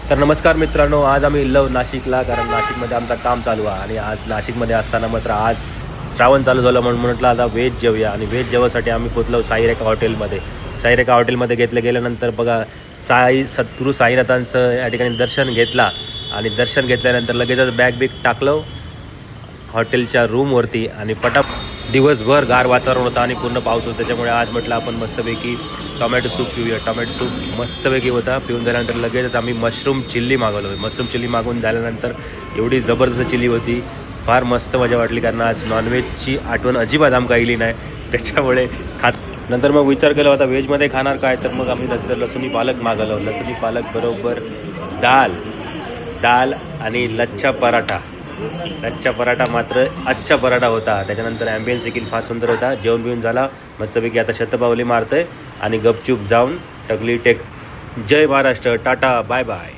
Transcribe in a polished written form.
तर नमस्कार मित्रांनो, आज आम्ही इल्लव नाशिकला, कारण नाशिकमध्ये आमचं काम चालू आहे. आणि आज नाशिकमध्ये असताना मात्र आज श्रावण चालू झालं म्हणून म्हटलं आता व्हेज जेवूया. आणि व्हेज जेवासाठी आम्ही पोचलो साईरेखा हॉटेलमध्ये. साईरेखा हॉटेलमध्ये गेल्यानंतर बघा, सद्गुरू साईनाथांचं या ठिकाणी दर्शन घेतला. आणि दर्शन घेतल्यानंतर लगेचच बॅग टाकलं हॉटेलच्या रूमवरती. आणि दिवसभर गार वातावरण होतं आणि पूर्ण पाऊस होता, त्याच्यामुळे आज म्हटलं आपण मस्तपैकी टोमॅटो सूप पिऊया. टोमॅटो सूप मस्तपैकी होता. पिऊन झाल्यानंतर लगेचच आम्ही मशरूम चिल्ली मागवलो. मशरूम चिल्ली मागवून झाल्यानंतर एवढी जबरदस्त चिल्ली होती, फार मस्त मजा वाटली. कारण आज नॉनव्हेजची आठवण अजिबात आमका येईल नाही, त्याच्यामुळे नंतर मग विचार केला होता व्हेजमध्ये खाणार काय, तर मग आम्ही नंतर लसुणी पालक मागवलं. लसुणी पालक बरोबर दाल आणि लच्छा पराठा. लच्छा पराठा मात्र अच्छा पराठा होता. त्याच्यानंतर ॲम्बियन्स देखील फार सुंदर होता. जेवण बिवून झाला मस्तपैकी. आता शतपावली मारतोय आणि गपचूप जाऊन टगली टेक. जय महाराष्ट्र, टाटा, बाय बाय.